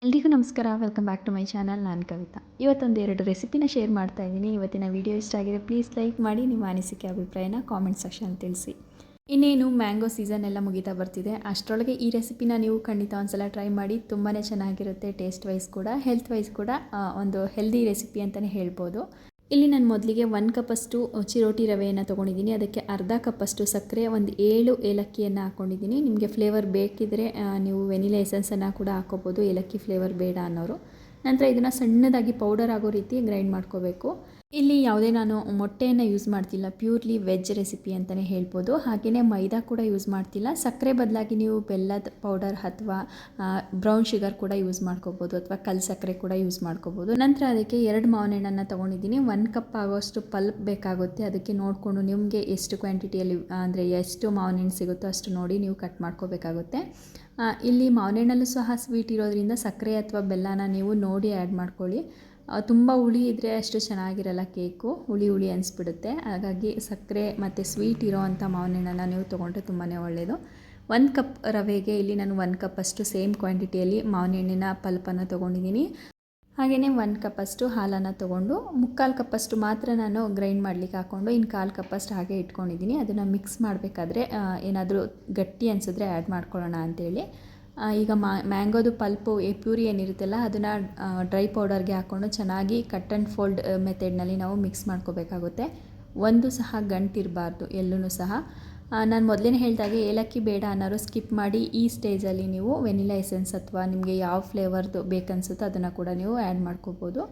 ಎಲ್ರಿಗೂ ನಮಸ್ಕಾರ. Welcome back to my channel. ನಾನು ಕವಿತಾ. ಇವತ್ತೊಂದು 2 ರೆಸಿಪಿನ ಶೇರ್ ಮಾಡ್ತಾ ಇದ್ದೀನಿ. ಇವತ್ತಿನ ವಿಡಿಯೋ ಇಷ್ಟ ಆಗಿದೆ ಪ್ಲೀಸ್ ಲೈಕ್ ಮಾಡಿ, ನಿಮ್ಮ ಅನಿಸಿಕೆ ಅಭಿಪ್ರಾಯನ ಕಾಮೆಂಟ್ ಸೆಕ್ಷನ್ ತಿಳಿಸಿ. ಇನ್ನೇನು ಮ್ಯಾಂಗೋ ಸೀಸನ್ ಎಲ್ಲ ಮುಗಿತಾ ಬರ್ತಿದೆ. ಅಷ್ಟರೊಳಗೆ ಈ ರೆಸಿಪಿನ ನೀವು ಖಂಡಿತ ಒಂದ್ಸಲ ಟ್ರೈ ಮಾಡಿ. ತುಂಬಾ ಚೆನ್ನಾಗಿರುತ್ತೆ. ಟೇಸ್ಟ್ ವೈಸ್ ಕೂಡ ಹೆಲ್ತ್ ವೈಸ್ ಕೂಡ ಒಂದು ಹೆಲ್ದಿ ರೆಸಿಪಿ ಅಂತಲೇ ಹೇಳ್ಬೋದು. ಇಲ್ಲಿ ನಾನು ಮೊದಲಿಗೆ 1 ಕಪ್ಪಷ್ಟು ಚಿರೋಟಿ ರವೆಯನ್ನು ತೊಗೊಂಡಿದ್ದೀನಿ. ಅದಕ್ಕೆ ಅರ್ಧ ಕಪ್ಪಷ್ಟು ಸಕ್ಕರೆ, ಒಂದು 7 ಏಲಕ್ಕಿಯನ್ನು ಹಾಕ್ಕೊಂಡಿದ್ದೀನಿ. ನಿಮಗೆ ಫ್ಲೇವರ್ ಬೇಕಿದ್ದರೆ ನೀವು ವೆನಿಲಾ ಎಸೆನ್ಸನ್ನು ಕೂಡ ಹಾಕ್ಕೋಬೋದು, ಏಲಕ್ಕಿ ಫ್ಲೇವರ್ ಬೇಡ ಅನ್ನೋರು. ನಂತರ ಇದನ್ನು ಸಣ್ಣದಾಗಿ ಪೌಡರ್ ಆಗೋ ರೀತಿ ಗ್ರೈಂಡ್ ಮಾಡ್ಕೋಬೇಕು. ಇಲ್ಲಿ ಯಾವುದೇ ನಾನು ಮೊಟ್ಟೆಯನ್ನು ಯೂಸ್ ಮಾಡ್ತಿಲ್ಲ, ಪ್ಯೂರ್ಲಿ ವೆಜ್ ರೆಸಿಪಿ ಅಂತಲೇ ಹೇಳ್ಬೋದು. ಹಾಗೆಯೇ ಮೈದಾ ಕೂಡ ಯೂಸ್ ಮಾಡ್ತಿಲ್ಲ. ಸಕ್ಕರೆ ಬದಲಾಗಿ ನೀವು ಬೆಲ್ಲದ ಪೌಡರ್ ಅಥವಾ ಬ್ರೌನ್ ಶುಗರ್ ಕೂಡ ಯೂಸ್ ಮಾಡ್ಕೋಬೋದು, ಅಥವಾ ಕಲ್ ಸಕ್ಕರೆ ಕೂಡ ಯೂಸ್ ಮಾಡ್ಕೋಬೋದು. ನಂತರ ಅದಕ್ಕೆ 2 ಮಾವಿನ ಹಣ್ಣನ್ನು ತೊಗೊಂಡಿದ್ದೀನಿ. 1 ಕಪ್ ಆಗೋಷ್ಟು ಪಲ್ಪ್ ಬೇಕಾಗುತ್ತೆ. ಅದಕ್ಕೆ ನೋಡಿಕೊಂಡು ನಿಮಗೆ ಎಷ್ಟು ಕ್ವಾಂಟಿಟಿಯಲ್ಲಿ ಅಂದರೆ ಎಷ್ಟು ಮಾವಿನ ಹಣ್ಣು ಸಿಗುತ್ತೋ ಅಷ್ಟು ನೋಡಿ ನೀವು ಕಟ್ ಮಾಡ್ಕೋಬೇಕಾಗುತ್ತೆ. ಇಲ್ಲಿ ಮಾವಿನ ಹಣ್ಣಲ್ಲೂ ಸಹ ಸ್ವೀಟ್ ಇರೋದ್ರಿಂದ ಸಕ್ಕರೆ ಅಥವಾ ಬೆಲ್ಲನ ನೀವು ನೋಡಿ ಆ್ಯಡ್ ಮಾಡ್ಕೊಳ್ಳಿ. ತುಂಬ ಹುಳಿ ಇದ್ದರೆ ಅಷ್ಟು ಚೆನ್ನಾಗಿರಲ್ಲ ಕೇಕು, ಹುಳಿ ಹುಳಿ ಅನಿಸ್ಬಿಡುತ್ತೆ. ಹಾಗಾಗಿ ಸಕ್ಕರೆ ಮತ್ತು ಸ್ವೀಟ್ ಇರೋವಂಥ ಮಾವಿನ ಹಣ್ಣನ್ನು ನೀವು ತೊಗೊಂಡ್ರೆ ತುಂಬಾ ಒಳ್ಳೆಯದು. 1 ಕಪ್ ರವೆಗೆ ಇಲ್ಲಿ ನಾನು 1 ಕಪ್ಪಷ್ಟು ಸೇಮ್ ಕ್ವಾಂಟಿಟಿಯಲ್ಲಿ ಮಾವಿನ ಹಣ್ಣಿನ ಪಲ್ಪನ್ನು ತೊಗೊಂಡಿದ್ದೀನಿ. ಹಾಗೆಯೇ 1 ಕಪ್ಪಷ್ಟು ಹಾಲನ್ನು ತೊಗೊಂಡು 3/4 ಕಪ್ಪಷ್ಟು ಮಾತ್ರ ನಾನು ಗ್ರೈಂಡ್ ಮಾಡಲಿಕ್ಕೆ ಹಾಕ್ಕೊಂಡು ಇನ್ನು 1/4 ಕಪ್ಪಷ್ಟು ಹಾಗೆ ಇಟ್ಕೊಂಡಿದ್ದೀನಿ. ಅದನ್ನು ಮಿಕ್ಸ್ ಮಾಡಬೇಕಾದ್ರೆ ಏನಾದರೂ ಗಟ್ಟಿ ಅನಿಸಿದ್ರೆ ಆ್ಯಡ್ ಮಾಡ್ಕೊಳ್ಳೋಣ ಅಂಥೇಳಿ. ಈಗ ಮ್ಯಾಂಗೋದು ಪಲ್ಪು ಪ್ಯೂರಿ ಏನಿರುತ್ತಲ್ಲ ಅದನ್ನು ಡ್ರೈ ಪೌಡರ್ಗೆ ಹಾಕ್ಕೊಂಡು ಚೆನ್ನಾಗಿ ಕಟ್ ಆ್ಯಂಡ್ ಫೋಲ್ಡ್ ಮೆಥಡ್ನಲ್ಲಿ ನಾವು ಮಿಕ್ಸ್ ಮಾಡ್ಕೋಬೇಕಾಗುತ್ತೆ. ಒಂದು ಸಹ ಗಂಟಿರಬಾರ್ದು ಎಲ್ಲೂ ಸಹ. ನಾನು ಮೊದಲೇ ಹೇಳಿದಾಗೆ ಏಲಕ್ಕಿ ಬೇಡ ಅನ್ನೋರು ಸ್ಕಿಪ್ ಮಾಡಿ ಈ ಸ್ಟೇಜಲ್ಲಿ ನೀವು ವೆನಿಲಾ ಎಸೆನ್ಸ್ ಅಥವಾ ನಿಮಗೆ ಯಾವ ಫ್ಲೇವರ್ದು ಬೇಕನ್ಸುತ್ತೋ ಅದನ್ನು ಕೂಡ ನೀವು ಆ್ಯಡ್ ಮಾಡ್ಕೋಬೋದು.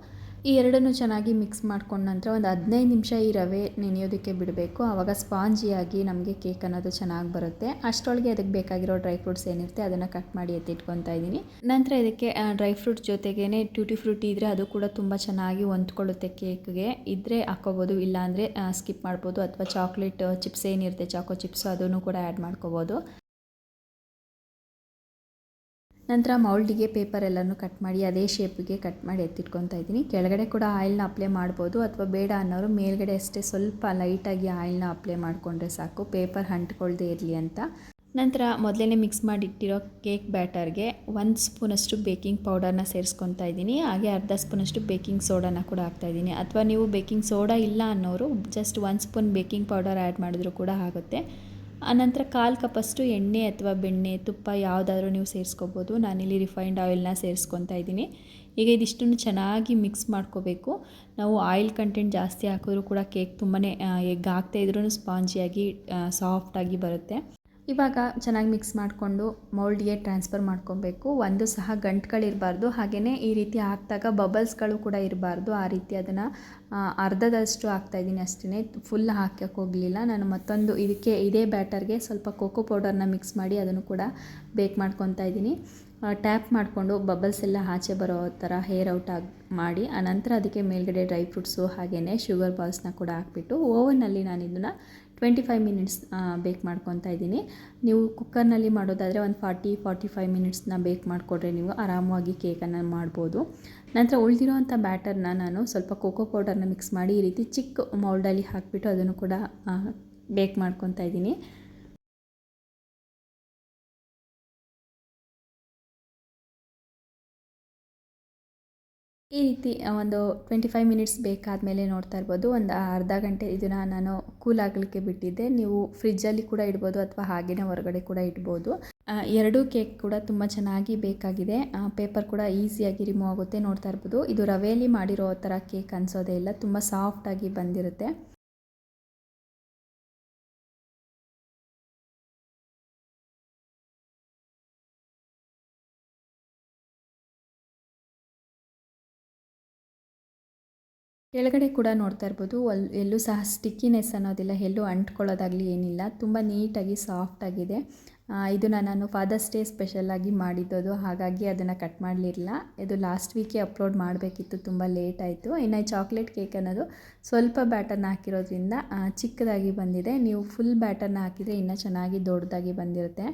ಈ ಎರಡನ್ನೂ ಚೆನ್ನಾಗಿ ಮಿಕ್ಸ್ ಮಾಡ್ಕೊಂಡ ನಂತರ ಒಂದು 15 ನಿಮಿಷ ಈ ರವೆ ನೆನೆಯೋದಕ್ಕೆ ಬಿಡಬೇಕು. ಆವಾಗ ಸ್ಪಾಂಜಿಯಾಗಿ ನಮಗೆ ಕೇಕ್ ಅನ್ನೋದು ಚೆನ್ನಾಗಿ ಬರುತ್ತೆ. ಅಷ್ಟರೊಳಗೆ ಅದಕ್ಕೆ ಬೇಕಾಗಿರೋ ಡ್ರೈ ಫ್ರೂಟ್ಸ್ ಏನಿರುತ್ತೆ ಅದನ್ನು ಕಟ್ ಮಾಡಿ ಎತ್ತಿಟ್ಕೊತಾ ಇದ್ದೀನಿ. ನಂತರ ಇದಕ್ಕೆ ಡ್ರೈ ಫ್ರೂಟ್ಸ್ ಜೊತೆಗೇ ಟ್ಯೂಟಿ ಫ್ರೂಟಿ ಇದ್ದರೆ ಅದು ಕೂಡ ತುಂಬ ಚೆನ್ನಾಗಿ ಹೊಂದ್ಕೊಳ್ಳುತ್ತೆ ಕೇಕ್ಗೆ. ಇದ್ದರೆ ಹಾಕ್ಕೋಬೋದು, ಇಲ್ಲಾಂದರೆ ಸ್ಕಿಪ್ ಮಾಡ್ಬೋದು. ಅಥವಾ ಚಾಕ್ಲೇಟ್ ಚಿಪ್ಸ್ ಏನಿರುತ್ತೆ, ಚಾಕೋ ಚಿಪ್ಸು, ಅದನ್ನು ಕೂಡ ಆ್ಯಡ್ ಮಾಡ್ಕೋಬೋದು. ನಂತರ ಮೌಲ್ಡಿಗೆ ಪೇಪರ್ ಎಲ್ಲನೂ ಕಟ್ ಮಾಡಿ ಅದೇ ಶೇಪಿಗೆ ಕಟ್ ಮಾಡಿ ಎತ್ತಿಟ್ಕೊತಾ ಇದ್ದೀನಿ. ಕೆಳಗಡೆ ಕೂಡ ಆಯಿಲ್ನ ಅಪ್ಲೈ ಮಾಡ್ಬೋದು, ಅಥವಾ ಬೇಡ ಅನ್ನೋರು ಮೇಲ್ಗಡೆ ಅಷ್ಟೇ ಸ್ವಲ್ಪ ಲೈಟಾಗಿ ಆಯಿಲ್ನ ಅಪ್ಲೈ ಮಾಡಿಕೊಂಡ್ರೆ ಸಾಕು, ಪೇಪರ್ ಅಂಟ್ಕೊಳ್ದೇ ಇರಲಿ ಅಂತ. ನಂತರ ಮೊದಲೇ ಮಿಕ್ಸ್ ಮಾಡಿಟ್ಟಿರೋ ಕೇಕ್ ಬ್ಯಾಟರ್ಗೆ 1 ಸ್ಪೂನಷ್ಟು ಬೇಕಿಂಗ್ ಪೌಡರ್ನ ಸೇರಿಸ್ಕೊತಾ ಇದ್ದೀನಿ. ಹಾಗೆ ಅರ್ಧ ಸ್ಪೂನಷ್ಟು ಬೇಕಿಂಗ್ ಸೋಡಾನ ಕೂಡ ಹಾಕ್ತಾಯಿದ್ದೀನಿ. ಅಥವಾ ನೀವು ಬೇಕಿಂಗ್ ಸೋಡಾ ಇಲ್ಲ ಅನ್ನೋರು just 1 spoon baking powder add ಮಾಡಿದ್ರೂ ಕೂಡ ಆಗುತ್ತೆ. ಆನಂತರ 1/4 ಕಪ್ಪಷ್ಟು ಎಣ್ಣೆ ಅಥವಾ ಬೆಣ್ಣೆ, ತುಪ್ಪ ಯಾವುದಾದ್ರೂ ನೀವು ಸೇರಿಸ್ಕೋಬೋದು. ನಾನಿಲ್ಲಿ ರಿಫೈನ್ಡ್ ಆಯಿಲ್ನ ಸೇರಿಸ್ಕೊತಾ ಇದ್ದೀನಿ. ಈಗ ಇದಿಷ್ಟನ್ನು ಚೆನ್ನಾಗಿ ಮಿಕ್ಸ್ ಮಾಡ್ಕೋಬೇಕು. ನಾವು ಆಯಿಲ್ ಕಂಟೆಂಟ್ ಜಾಸ್ತಿ ಹಾಕಿದ್ರೂ ಕೂಡ ಕೇಕ್ ತುಂಬಾ ಎಗ್ ಹಾಕ್ತಾಯಿದ್ರೂ ಸ್ಪಾಂಜಿಯಾಗಿ ಸಾಫ್ಟಾಗಿ ಬರುತ್ತೆ. ಇವಾಗ ಚೆನ್ನಾಗಿ ಮಿಕ್ಸ್ ಮಾಡಿಕೊಂಡು ಮೌಲ್ಡ್ಗೆ ಟ್ರಾನ್ಸ್ಫರ್ ಮಾಡ್ಕೊಬೇಕು. ಒಂದು ಸಹ ಗಂಟುಗಳಿರಬಾರ್ದು. ಹಾಗೆಯೇ ಈ ರೀತಿ ಹಾಕಿದಾಗ ಬಬಲ್ಸ್ಗಳು ಕೂಡ ಇರಬಾರ್ದು. ಆ ರೀತಿ ಅದನ್ನು ಅರ್ಧದಷ್ಟು ಹಾಕ್ತಾಯಿದ್ದೀನಿ ಅಷ್ಟೇ, ಫುಲ್ ಹಾಕೋಕ್ಕೆ ಹೋಗಲಿಲ್ಲ ನಾನು. ಮತ್ತೊಂದು ಇದಕ್ಕೆ ಇದೇ ಬ್ಯಾಟರ್ಗೆ ಸ್ವಲ್ಪ ಕೋಕೋ ಪೌಡರ್ನ ಮಿಕ್ಸ್ ಮಾಡಿ ಅದನ್ನು ಕೂಡ ಬೇಕ್ ಮಾಡ್ಕೊತಾ ಇದ್ದೀನಿ. ಟ್ಯಾಪ್ ಮಾಡಿಕೊಂಡು ಬಬಲ್ಸ್ ಎಲ್ಲ ಆಚೆ ಬರೋ ಥರ ಹೇರ್ ಔಟ್ ಮಾಡಿ ಆನಂತರ ಅದಕ್ಕೆ ಮೇಲ್ಗಡೆ ಡ್ರೈ ಫ್ರೂಟ್ಸು ಹಾಗೆಯೇ ಶುಗರ್ ಬಾಲ್ಸ್ನ ಕೂಡ ಹಾಕ್ಬಿಟ್ಟು ಓವನ್ನಲ್ಲಿ ನಾನು ಇದನ್ನು 25 ಮಿನಿಟ್ಸ್ ಬೇಕ್ ಮಾಡ್ಕೊತಾ ಇದ್ದೀನಿ. ನೀವು ಕುಕ್ಕರ್ನಲ್ಲಿ ಮಾಡೋದಾದರೆ ಒಂದು 40-45 ಮಿನಿಟ್ಸ್ನ ಬೇಕ್ ಮಾಡಿಕೊಡ್ರೆ ನೀವು ಆರಾಮವಾಗಿ ಕೇಕನ್ನು ಮಾಡ್ಬೋದು. ನಂತರ ಉಳಿದಿರೋವಂಥ ಬ್ಯಾಟರ್ನ ನಾನು ಸ್ವಲ್ಪ ಕೋಕೋ ಪೌಡರ್ನ ಮಿಕ್ಸ್ ಮಾಡಿ ಈ ರೀತಿ ಚಿಕ್ಕ ಮೌಲ್ಡಲ್ಲಿ ಹಾಕಿಬಿಟ್ಟು ಅದನ್ನು ಕೂಡ ಬೇಕ್ ಮಾಡ್ಕೊತಾ ಇದ್ದೀನಿ. ಈ ರೀತಿ ಒಂದು 25 ಮಿನಿಟ್ಸ್ ಬೇಕಾದಮೇಲೆ ನೋಡ್ತಾ ಇರ್ಬೋದು, ಒಂದು ಅರ್ಧ ಗಂಟೆ ಇದನ್ನು ನಾನು ಕೂಲ್ ಆಗಲಿಕ್ಕೆ ಬಿಟ್ಟಿದ್ದೆ. ನೀವು ಫ್ರಿಜ್ಜಲ್ಲಿ ಕೂಡ ಇಡ್ಬೋದು, ಅಥವಾ ಹಾಗೆಯೇ ಹೊರಗಡೆ ಕೂಡ ಇಡ್ಬೋದು. ಎರಡೂ ಕೇಕ್ ಕೂಡ ತುಂಬ ಚೆನ್ನಾಗಿ ಬೇಕಾಗಿದೆ. ಪೇಪರ್ ಕೂಡ ಈಸಿಯಾಗಿ ರಿಮೂವ್ ಆಗುತ್ತೆ. ನೋಡ್ತಾ ಇರ್ಬೋದು, ಇದು ರವೆಯಲ್ಲಿ ಮಾಡಿರೋ ಥರ ಕೇಕ್ ಅನಿಸೋದೇ ಇಲ್ಲ, ತುಂಬ ಸಾಫ್ಟಾಗಿ ಬಂದಿರುತ್ತೆ. ಕೆಳಗಡೆ ಕೂಡ ನೋಡ್ತಾ ಇರ್ಬೋದು, ಎಲ್ಲೂ ಸಹ ಸ್ಟಿಕ್ಕಿನೆಸ್ ಅನ್ನೋದಿಲ್ಲ, ಎಲ್ಲೂ ಅಂಟ್ಕೊಳ್ಳೋದಾಗಲಿ ಏನಿಲ್ಲ, ತುಂಬ ನೀಟಾಗಿ ಸಾಫ್ಟಾಗಿದೆ. ಇದನ್ನು ನಾನು ಫಾದರ್ಸ್ ಡೇ ಸ್ಪೆಷಲಾಗಿ ಮಾಡಿದ್ದದು, ಹಾಗಾಗಿ ಅದನ್ನು ಕಟ್ ಮಾಡಲಿಲ್ಲ. ಇದು ಲಾಸ್ಟ್ ವೀಕೆ ಅಪ್ಲೋಡ್ ಮಾಡಬೇಕಿತ್ತು, ತುಂಬ ಲೇಟ್ ಆಯಿತು. ಇನ್ನು ಚಾಕ್ಲೇಟ್ ಕೇಕ್ ಅನ್ನೋದು ಸ್ವಲ್ಪ ಬ್ಯಾಟರ್ನ ಹಾಕಿರೋದ್ರಿಂದ ಚಿಕ್ಕದಾಗಿ ಬಂದಿದೆ. ನೀವು ಫುಲ್ ಬ್ಯಾಟರ್ನ ಹಾಕಿದರೆ ಇನ್ನೂ ಚೆನ್ನಾಗಿ ದೊಡ್ಡದಾಗಿ ಬಂದಿರುತ್ತೆ.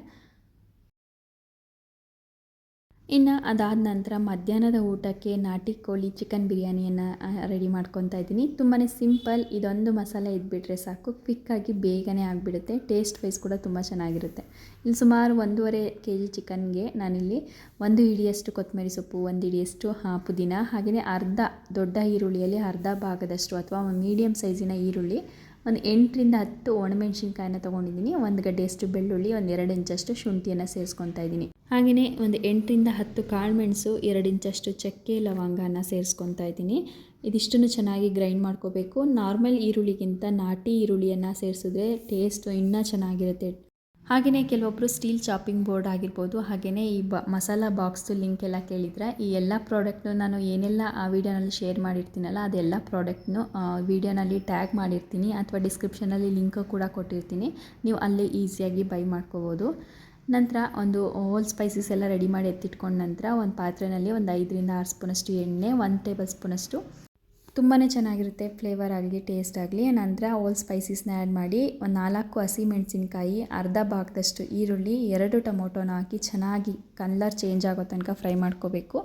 ಇನ್ನು ಅದಾದ ನಂತರ ಮಧ್ಯಾಹ್ನದ ಊಟಕ್ಕೆ ನಾಟಿ ಕೋಳಿ ಚಿಕನ್ ಬಿರಿಯಾನಿಯನ್ನು ರೆಡಿ ಮಾಡ್ಕೊತಾ ಇದ್ದೀನಿ. ತುಂಬಾ ಸಿಂಪಲ್, ಇದೊಂದು ಮಸಾಲೆ ಇದ್ಬಿಟ್ರೆ ಸಾಕು, ಕ್ವಿಕ್ಕಾಗಿ ಬೇಗನೆ ಆಗಿಬಿಡುತ್ತೆ. ಟೇಸ್ಟ್ ವೈಸ್ ಕೂಡ ತುಂಬ ಚೆನ್ನಾಗಿರುತ್ತೆ. ಇಲ್ಲಿ ಸುಮಾರು 1.5 kg ಚಿಕನ್ಗೆ ನಾನಿಲ್ಲಿ 1 ಹಿಡಿಯಷ್ಟು ಕೊತ್ತಂಬರಿ ಸೊಪ್ಪು, 1 ಹಿಡಿಯಷ್ಟು ಪುದೀನ, ಹಾಗೆಯೇ ಅರ್ಧ ದೊಡ್ಡ ಈರುಳ್ಳಿಯಲ್ಲಿ ಅರ್ಧ ಭಾಗದಷ್ಟು ಅಥವಾ ಮೀಡಿಯಮ್ ಸೈಜಿನ ಈರುಳ್ಳಿ, ಒಂದು 8ರಿಂದ 10 ಒಣಮೆಣ್ಸಿನ್ಕಾಯಿನ ತೊಗೊಂಡಿದ್ದೀನಿ, 1 ಗಡ್ಡೆಯಷ್ಟು ಬೆಳ್ಳುಳ್ಳಿ, ಒಂದು 2 ಇಂಚಷ್ಟು ಶುಂಠಿಯನ್ನು ಸೇರಿಸ್ಕೊತಾ ಇದ್ದೀನಿ. ಹಾಗೆಯೇ ಒಂದು 8ರಿಂದ 10 ಕಾಳುಮೆಣಸು, 2 ಇಂಚಷ್ಟು ಚಕ್ಕೆ ಲವಂಗನ ಸೇರಿಸ್ಕೊತಾ ಇದ್ದೀನಿ. ಇದಿಷ್ಟನ್ನು ಚೆನ್ನಾಗಿ ಗ್ರೈಂಡ್ ಮಾಡ್ಕೋಬೇಕು. ನಾರ್ಮಲ್ ಈರುಳ್ಳಿಗಿಂತ ನಾಟಿ ಈರುಳ್ಳಿಯನ್ನು ಸೇರಿಸಿದ್ರೆ ಟೇಸ್ಟು ಇನ್ನೂ ಚೆನ್ನಾಗಿರುತ್ತೆ. ಹಾಗೆಯೇ ಕೆಲವೊಬ್ಬರು ಸ್ಟೀಲ್ ಚಾಪಿಂಗ್ ಬೋರ್ಡ್ ಆಗಿರ್ಬೋದು, ಹಾಗೆಯೇ ಈ ಮಸಾಲ ಬಾಕ್ಸ್ದು ಲಿಂಕ್ ಎಲ್ಲ ಕೇಳಿದರೆ, ಈ ಎಲ್ಲ ಪ್ರಾಡಕ್ಟ್ನು ನಾನು ಏನೆಲ್ಲ ಆ ವಿಡಿಯೋನಲ್ಲಿ ಶೇರ್ ಮಾಡಿರ್ತೀನಲ್ಲ ಅದೆಲ್ಲ ಪ್ರಾಡಕ್ಟ್ನು ವಿಡಿಯೋನಲ್ಲಿ ಟ್ಯಾಗ್ ಮಾಡಿರ್ತೀನಿ ಅಥವಾ ಡಿಸ್ಕ್ರಿಪ್ಷನಲ್ಲಿ ಲಿಂಕ್ ಕೂಡ ಕೊಟ್ಟಿರ್ತೀನಿ. ನೀವು ಅಲ್ಲೇ ಈಸಿಯಾಗಿ ಬೈ ಮಾಡ್ಕೋಬೋದು. ನಂತರ ಒಂದು ಹೋಲ್ ಸ್ಪೈಸಸ್ ಎಲ್ಲ ರೆಡಿ ಮಾಡಿ ಎತ್ತಿಟ್ಕೊಂಡ ನಂತರ ಒಂದು ಪಾತ್ರೆಯಲ್ಲಿ ಒಂದು 5ರಿಂದ 6 ಸ್ಪೂನಷ್ಟು ಎಣ್ಣೆ, 1 ಟೇಬಲ್ ಸ್ಪೂನಷ್ಟು ತುಂಬಾ ಚೆನ್ನಾಗಿರುತ್ತೆ ಫ್ಲೇವರ್ ಆಗಲಿ ಟೇಸ್ಟ್ ಆಗಲಿ. ನಂತರ ಹೋಲ್ ಸ್ಪೈಸಸ್ನ ಆ್ಯಡ್ ಮಾಡಿ ಒಂದು 4 ಹಸಿಮೆಣಸಿನ್ಕಾಯಿ, ಅರ್ಧ ಭಾಗದಷ್ಟು ಈರುಳ್ಳಿ, 2 ಟೊಮೊಟೊನ ಹಾಕಿ ಚೆನ್ನಾಗಿ ಕಲರ್ ಚೇಂಜ್ ಆಗೋ ತನಕ ಫ್ರೈ ಮಾಡ್ಕೋಬೇಕು.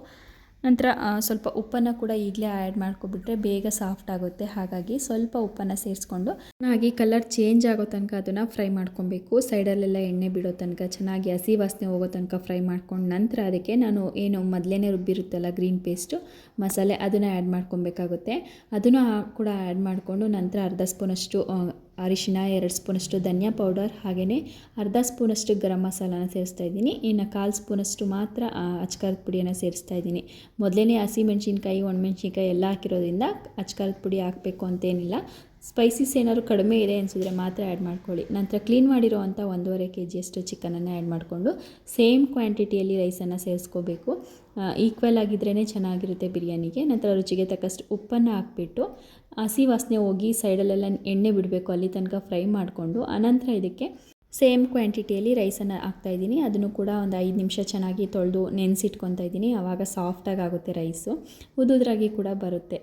ನಂತರ ಸ್ವಲ್ಪ ಉಪ್ಪನ್ನು ಕೂಡ ಈಗಲೇ ಆ್ಯಡ್ ಮಾಡ್ಕೊಬಿಟ್ರೆ ಬೇಗ ಸಾಫ್ಟ್ ಆಗುತ್ತೆ. ಹಾಗಾಗಿ ಸ್ವಲ್ಪ ಉಪ್ಪನ್ನು ಸೇರಿಸ್ಕೊಂಡು ಚೆನ್ನಾಗಿ ಕಲರ್ ಚೇಂಜ್ ಆಗೋ ತನಕ ಅದನ್ನು ಫ್ರೈ ಮಾಡ್ಕೊಬೇಕು. ಸೈಡಲ್ಲೆಲ್ಲ ಎಣ್ಣೆ ಬಿಡೋ ತನಕ ಚೆನ್ನಾಗಿ ಹಸಿ ವಾಸನೆ ಹೋಗೋ ತನಕ ಫ್ರೈ ಮಾಡ್ಕೊಂಡು ನಂತರ ಅದಕ್ಕೆ ನಾನು ಏನು ಮೊದಲೇ ರುಬ್ಬಿರುತ್ತಲ್ಲ ಗ್ರೀನ್ ಪೇಸ್ಟು ಮಸಾಲೆ, ಅದನ್ನು ಆ್ಯಡ್ ಮಾಡ್ಕೊಬೇಕಾಗುತ್ತೆ. ಅದನ್ನು ಕೂಡ ಆ್ಯಡ್ ಮಾಡಿಕೊಂಡು ನಂತರ ಅರ್ಧ ಸ್ಪೂನಷ್ಟು ಅರಿಶಿನ, 2 ಸ್ಪೂನಷ್ಟು ಧನಿಯಾ ಪೌಡರ್, ಹಾಗೆಯೇ ಅರ್ಧ ಸ್ಪೂನಷ್ಟು ಗರಂ ಮಸಾಲಾನ ಸೇರಿಸ್ತಾ ಇದ್ದೀನಿ. ಇನ್ನು 1/4 ಸ್ಪೂನಷ್ಟು ಮಾತ್ರ ಅಚ್ಕಾರದ ಪುಡಿಯನ್ನು ಸೇರಿಸ್ತಾ ಇದ್ದೀನಿ. ಮೊದಲೇ ಹಸಿಮೆಣ್ಸಿನ್ಕಾಯಿ, ಒಣಮೆಣ್ಸಿನ್ಕಾಯಿ ಎಲ್ಲ ಹಾಕಿರೋದ್ರಿಂದ ಅಚ್ಕಾರದ ಪುಡಿ ಹಾಕಬೇಕು ಅಂತೇನಿಲ್ಲ. ಸ್ಪೈಸಸ್ ಏನಾದ್ರು ಕಡಿಮೆ ಇದೆ ಅನಿಸಿದ್ರೆ ಮಾತ್ರ ಆ್ಯಡ್ ಮಾಡ್ಕೊಳ್ಳಿ. ನಂತರ ಕ್ಲೀನ್ ಮಾಡಿರೋ ಅಂಥ 1.5 kg ಚಿಕನನ್ನು ಆ್ಯಡ್ ಮಾಡಿಕೊಂಡು ಸೇಮ್ ಕ್ವಾಂಟಿಟಿಯಲ್ಲಿ ರೈಸನ್ನು ಸೇರಿಸ್ಕೋಬೇಕು. ಈಕ್ವಲ್ ಆಗಿದ್ರೇ ಚೆನ್ನಾಗಿರುತ್ತೆ ಬಿರಿಯಾನಿಗೆ. ನಂತರ ರುಚಿಗೆ ತಕ್ಕಷ್ಟು ಉಪ್ಪನ್ನು ಹಾಕ್ಬಿಟ್ಟು ಹಸಿ ವಾಸನೆ ಹೋಗಿ ಸೈಡಲ್ಲೆಲ್ಲ ಎಣ್ಣೆ ಬಿಡಬೇಕು, ಅಲ್ಲಿ ತನಕ ಫ್ರೈ ಮಾಡಿಕೊಂಡು ಅನಂತರ ಇದಕ್ಕೆ ಸೇಮ್ ಕ್ವಾಂಟಿಟಿಯಲ್ಲಿ ರೈಸನ್ನು ಹಾಕ್ತಾಯಿದ್ದೀನಿ. ಅದನ್ನು ಕೂಡ ಒಂದು 5 ನಿಮಿಷ ಚೆನ್ನಾಗಿ ತೊಳೆದು ನೆನೆಸಿಟ್ಕೊತಾ ಇದ್ದೀನಿ. ಆವಾಗ ಸಾಫ್ಟಾಗಿ ಆಗುತ್ತೆ ರೈಸು, ಉದುದ್ರಾಗಿ ಕೂಡ ಬರುತ್ತೆ.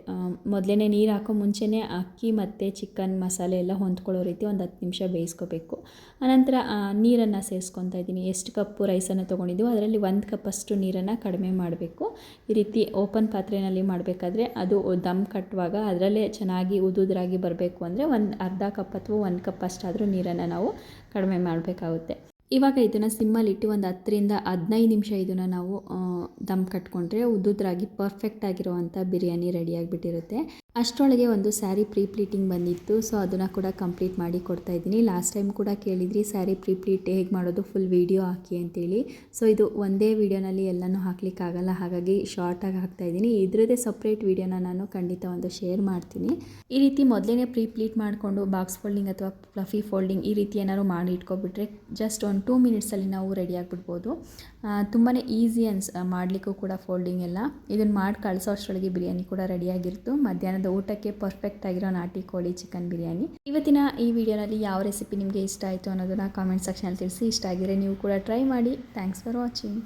ಮೊದಲೇ ನೀರು ಹಾಕೋ ಮುಂಚೆನೇ ಅಕ್ಕಿ ಮತ್ತು ಚಿಕನ್ ಮಸಾಲೆ ಎಲ್ಲ ಹೊಂದ್ಕೊಳ್ಳೋ ರೀತಿ ಒಂದು 10 ನಿಮಿಷ ಬೇಯಿಸ್ಕೋಬೇಕು. ಆನಂತರ ನೀರನ್ನು ಸೇರಿಸ್ಕೊತಾ ಇದ್ದೀನಿ. ಎಷ್ಟು ಕಪ್ಪು ರೈಸನ್ನು ತೊಗೊಂಡಿದ್ದೀವೋ ಅದರಲ್ಲಿ 1 ಕಪ್ಪಷ್ಟು ನೀರನ್ನು ಕಡಿಮೆ ಮಾಡಬೇಕು. ಈ ರೀತಿ ಓಪನ್ ಪಾತ್ರೆಯಲ್ಲಿ ಮಾಡಬೇಕಾದ್ರೆ ಅದು ದಮ್ ಕಟ್ಟುವಾಗ ಅದರಲ್ಲೇ ಚೆನ್ನಾಗಿ ಉದುದ್ರಾಗಿ ಬರಬೇಕು ಅಂದರೆ ಒಂದು ಅರ್ಧ ಕಪ್ ಅಥವಾ 1 ಕಪ್ ಅಷ್ಟಾದರೂ ನೀರನ್ನು ನಾವು ಕಡಿಮೆ ಮಾಡಬೇಕಾಗುತ್ತೆ. ಇವಾಗ ಇದನ್ನು ಸಿಮ್ಮಲ್ಲಿಟ್ಟು ಒಂದು 10ರಿಂದ 15 ನಿಮಿಷ ಇದನ್ನು ನಾವು ದಮ್ ಕಟ್ಕೊಂಡ್ರೆ ಉದ್ದುದ್ರಾಗಿ ಪರ್ಫೆಕ್ಟ್ ಆಗಿರುವಂಥ ಬಿರಿಯಾನಿ ರೆಡಿಯಾಗಿಬಿಟ್ಟಿರುತ್ತೆ. ಅಷ್ಟರೊಳಗೆ ಒಂದು ಸ್ಯಾರಿ ಪ್ರೀ ಪ್ಲೀಟಿಂಗ್ ಬಂದಿತ್ತು, ಸೊ ಅದನ್ನು ಕೂಡ ಕಂಪ್ಲೀಟ್ ಮಾಡಿ ಕೊಡ್ತಾಯಿದ್ದೀನಿ. ಲಾಸ್ಟ್ ಟೈಮ್ ಕೂಡ ಕೇಳಿದ್ರಿ ಸ್ಯಾರಿ ಪ್ರೀ ಪ್ಲೀಟ್ ಹೇಗೆ ಮಾಡೋದು ಫುಲ್ ವೀಡಿಯೋ ಹಾಕಿ ಅಂತೇಳಿ. ಸೊ ಇದು ಒಂದೇ ವೀಡಿಯೋನಲ್ಲಿ ಎಲ್ಲನೂ ಹಾಕಲಿಕ್ಕಾಗಲ್ಲ, ಹಾಗಾಗಿ ಶಾರ್ಟಾಗಿ ಹಾಕ್ತಾಯಿದ್ದೀನಿ. ಇದರದ್ದೇ ಸಪ್ರೇಟ್ ವೀಡಿಯೋನ ನಾನು ಖಂಡಿತ ಒಂದು ಶೇರ್ ಮಾಡ್ತೀನಿ. ಈ ರೀತಿ ಮೊದಲೇ ಪ್ರೀ ಪ್ಲೀಟ್ ಮಾಡಿಕೊಂಡು ಬಾಕ್ಸ್ ಫೋಲ್ಡಿಂಗ್ ಅಥವಾ ಫ್ಲಫಿ ಫೋಲ್ಡಿಂಗ್ ಈ ರೀತಿ ಏನಾದ್ರು ಮಾಡಿ ಇಟ್ಕೊಬಿಟ್ರೆ ಜಸ್ಟ್ ಒಂದು 2 ಮಿನಿಟ್ಸಲ್ಲಿ ನಾವು ರೆಡಿ ಆಗಿಬಿಡ್ಬೋದು. ತುಂಬಾ ಈಸಿ ಮಾಡಲಿಕ್ಕೂ ಕೂಡ ಫೋಲ್ಡಿಂಗ್ ಎಲ್ಲ. ಇದನ್ನು ಮಾಡಿ ಕಳಿಸೋ ಅಷ್ಟರೊಳಗೆ ಬಿರಿಯಾನಿ ಕೂಡ ರೆಡಿಯಾಗಿರ್ತು. ಮಧ್ಯಾಹ್ನದ ಊಟಕ್ಕೆ ಪರ್ಫೆಕ್ಟ್ ಆಗಿರೋ ನಾಟಿ ಕೋಳಿ ಚಿಕನ್ ಬಿರಿಯಾನಿ. ಇವತ್ತಿನ ಈ ವಿಡಿಯೋನಲ್ಲಿ ಯಾವ ರೆಸಿಪಿ ನಿಮಗೆ ಇಷ್ಟ ಆಯಿತು ಅನ್ನೋದನ್ನು ಕಾಮೆಂಟ್ ಸೆಕ್ಷನಲ್ಲಿ ತಿಳಿಸಿ. ಇಷ್ಟ ಆಗಿದ್ರೆ ನೀವು ಕೂಡ ಟ್ರೈ ಮಾಡಿ. Thanks for watching.